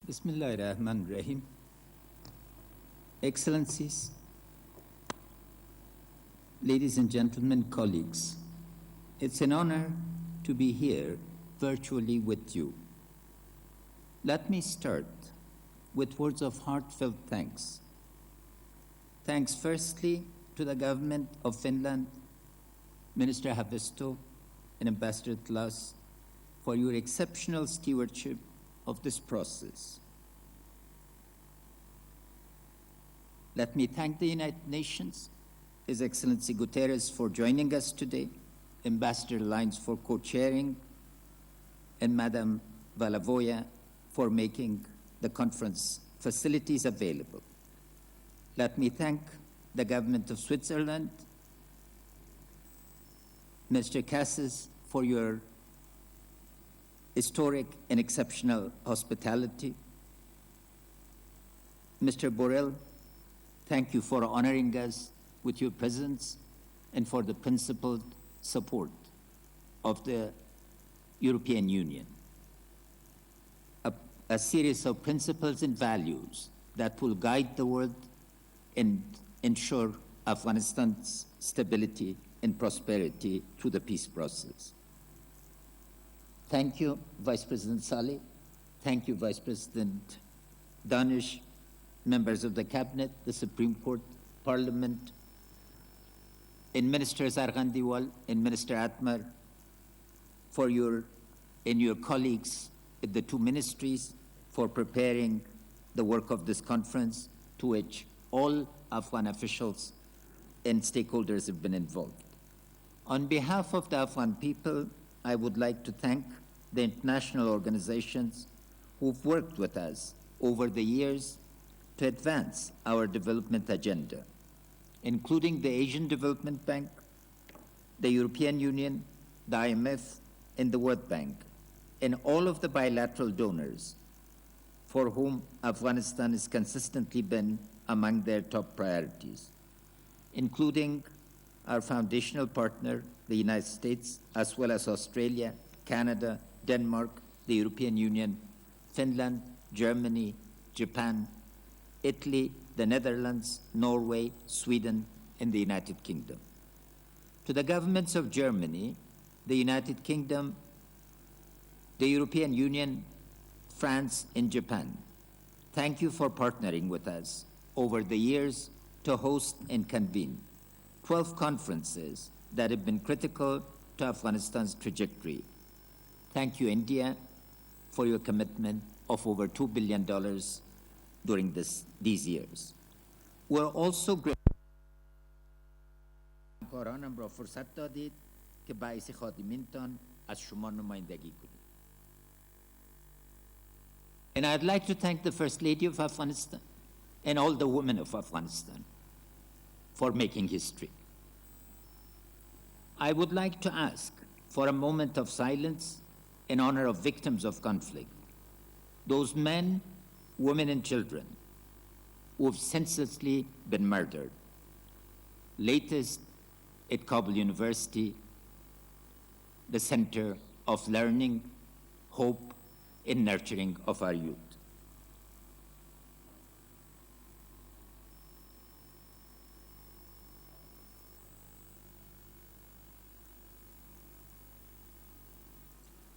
Bismillahirrahmanirrahim. Excellencies, ladies and gentlemen, colleagues, it's an honor to be here virtually with you. Let me start with words of heartfelt thanks. Thanks firstly to the government of Finland, Minister Haavisto and Ambassador Tlas, for your exceptional stewardship of this process. Let me thank the United Nations, His Excellency Guterres for joining us today, Ambassador Lyons for co-chairing, and Madam Valavoya for making the conference facilities available. Let me thank the government of Switzerland, Mr. Cassis, for your historic and exceptional hospitality. Mr. Borrell, thank you for honoring us with your presence and for the principled support of the European Union. A series of principles and values that will guide the world and ensure Afghanistan's stability and prosperity through the peace process. Thank you, Vice President Saleh. Thank you, Vice President Danish, members of the Cabinet, the Supreme Court, Parliament, and Minister Zargandiwal and Minister Atmar and your colleagues at the two ministries for preparing the work of this conference, to which all Afghan officials and stakeholders have been involved. On behalf of the Afghan people, I would like to thank the international organizations who've worked with us over the years to advance our development agenda, including the Asian Development Bank, the European Union, the IMF, and the World Bank, and all of the bilateral donors for whom Afghanistan has consistently been among their top priorities, including our foundational partner, the United States, as well as Australia, Canada, Denmark, the European Union, Finland, Germany, Japan, Italy, the Netherlands, Norway, Sweden, and the United Kingdom. To the governments of Germany, the United Kingdom, the European Union, France, and Japan, thank you for partnering with us over the years to host and convene 12 conferences that have been critical to Afghanistan's trajectory. Thank you, India, for your commitment of over $2 billion during these years. We're also grateful را فرصت دادید که باعث خادمینتان از شما نمایندگی کنید. And I'd like to thank the First Lady of Afghanistan and all the women of Afghanistan for making history. I would like to ask for a moment of silence in honor of victims of conflict, those men, women, and children who have senselessly been murdered. Latest at Kabul University, the center of learning, hope, and nurturing of our youth.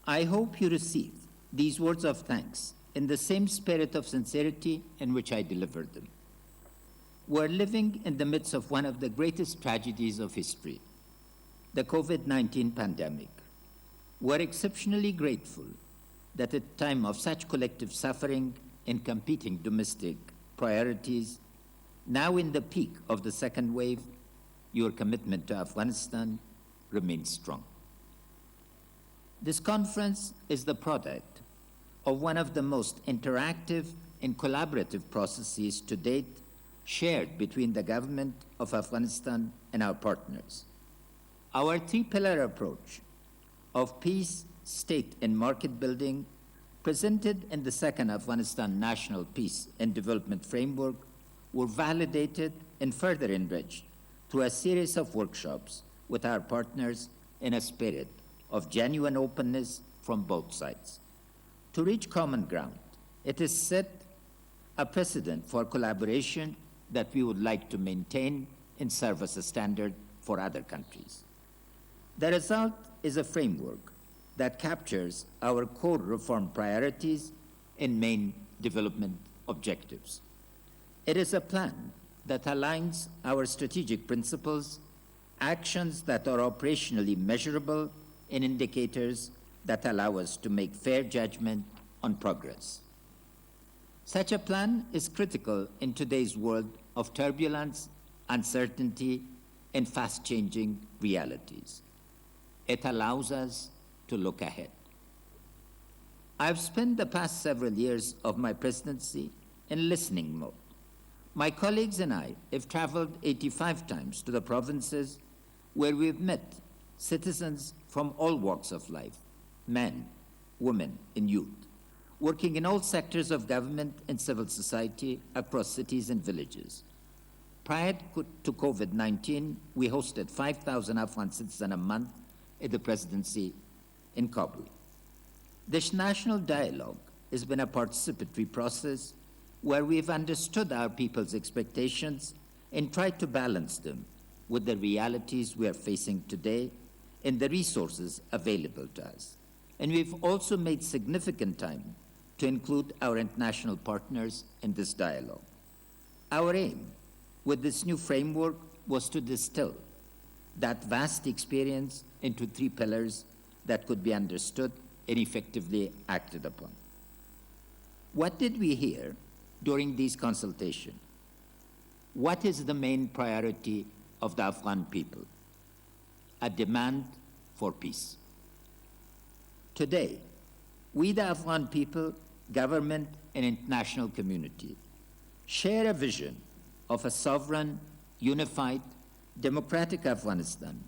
I hope you receive these words of thanks in the same spirit of sincerity in which I delivered them. We're living in the midst of one of the greatest tragedies of history, the COVID-19 pandemic. We're exceptionally grateful that at a time of such collective suffering and competing domestic priorities, now in the peak of the second wave, your commitment to Afghanistan remains strong. This conference is the product of one of the most interactive and collaborative processes to date shared between the government of Afghanistan and our partners. Our three-pillar approach of peace, state, and market building, presented in the second Afghanistan National Peace and Development Framework, were validated and further enriched through a series of workshops with our partners in a spirit of genuine openness from both sides. To reach common ground It has set a precedent for collaboration that we would like to maintain and serve as a standard for other countries. The result is a framework that captures our core reform priorities and main development objectives. It is a plan that aligns our strategic principles, actions that are operationally measurable, and indicators that allow us to make fair judgment on progress. Such a plan is critical in today's world of turbulence, uncertainty, and fast-changing realities. It allows us to look ahead. I've spent the past several years of my presidency in listening mode. My colleagues and I have traveled 85 times to the provinces where we've met citizens from all walks of life, men, women, and youth, working in all sectors of government and civil society across cities and villages. Prior to COVID-19, we hosted 5,000 Afghan citizens a month at the presidency in Kabul. This national dialogue has been a participatory process where we've understood our people's expectations and tried to balance them with the realities we are facing today and the resources available to us. And we've also made significant time to include our international partners in this dialogue. Our aim with this new framework was to distill that vast experience into 3 pillars that could be understood and effectively acted upon. What did we hear during these consultations? What is the main priority of the Afghan people? A demand for peace. Today, we, the Afghan people, government, and international community, share a vision of a sovereign, unified, democratic Afghanistan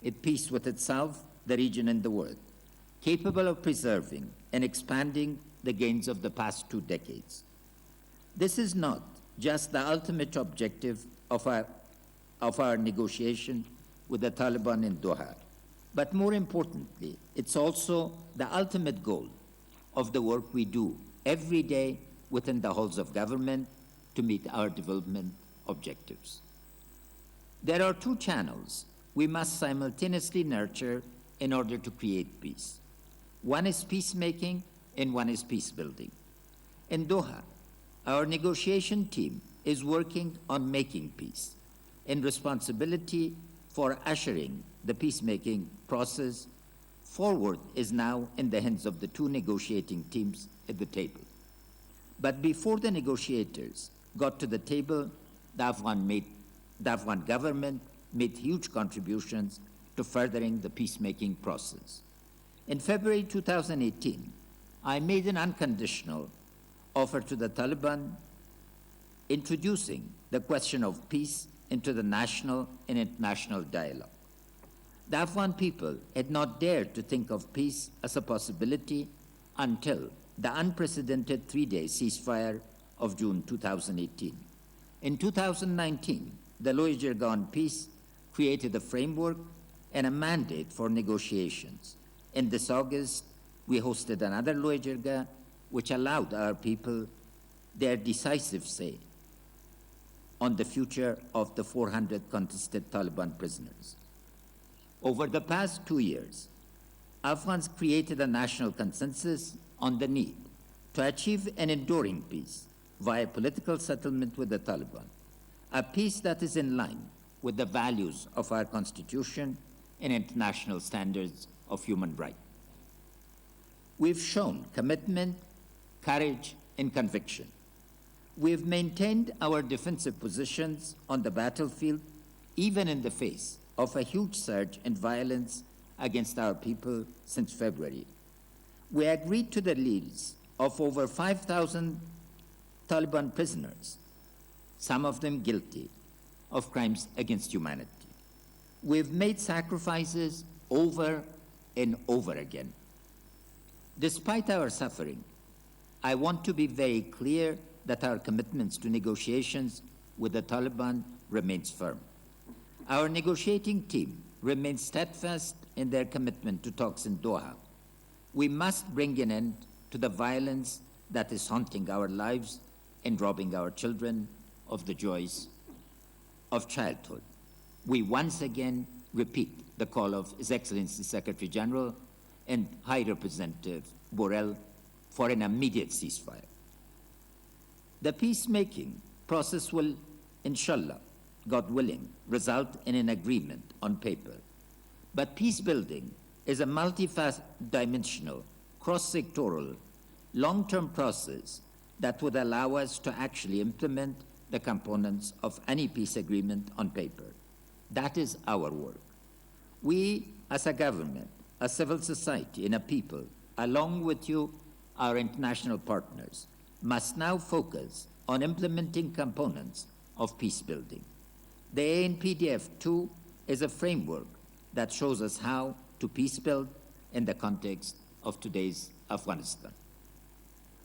at peace with itself, the region, and the world, capable of preserving and expanding the gains of the past 2 decades. This is not just the ultimate objective of our negotiation with the Taliban in Doha, but more importantly, it's also the ultimate goal of the work we do every day within the halls of government to meet our development objectives. There are 2 channels we must simultaneously nurture in order to create peace. One is peacemaking and one is peace building. In Doha, our negotiation team is working on making peace, and responsibility for ushering the peacemaking process forward is now in the hands of the 2 negotiating teams at the table. But before the negotiators got to the table, the Afghan government made huge contributions to furthering the peacemaking process. In February 2018, I made an unconditional offer to the Taliban introducing the question of peace into the national and international dialogue. The Afghan people had not dared to think of peace as a possibility until the unprecedented 3-day ceasefire of June 2018. In 2019, the Loya on peace created a framework and a mandate for negotiations. In this August, we hosted another Loya which allowed our people their decisive say on the future of the 400 contested Taliban prisoners. Over the past 2 years, Afghans created a national consensus on the need to achieve an enduring peace via political settlement with the Taliban, a peace that is in line with the values of our Constitution and international standards of human rights. We've shown commitment, courage, and conviction. We've maintained our defensive positions on the battlefield, even in the face of a huge surge in violence against our people since February. We agreed to the release of over 5,000 Taliban prisoners, some of them guilty of crimes against humanity. We've made sacrifices over and over again. Despite our suffering, I want to be very clear that our commitments to negotiations with the Taliban remains firm. Our negotiating team remains steadfast in their commitment to talks in Doha. We must bring an end to the violence that is haunting our lives and robbing our children of the joys of childhood. We once again repeat the call of His Excellency Secretary General and High Representative Borrell for an immediate ceasefire. The peacemaking process will, inshallah, God willing, result in an agreement on paper. But peace building is a multi-dimensional, cross-sectoral, long-term process that would allow us to actually implement the components of any peace agreement on paper. That is our work. We, as a government, a civil society, and a people, along with you, our international partners, must now focus on implementing components of peace building. The ANPDF, too, is a framework that shows us how to peace build in the context of today's Afghanistan.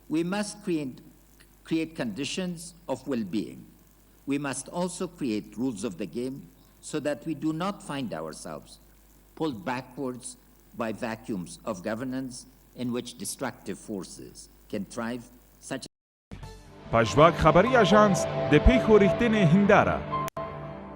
We must create conditions of well-being. We must also create rules of the game so that we do not find ourselves pulled backwards by vacuums of governance in which destructive forces can thrive, such پژواک خبری اژانس د پیښو ریښتینې هنداره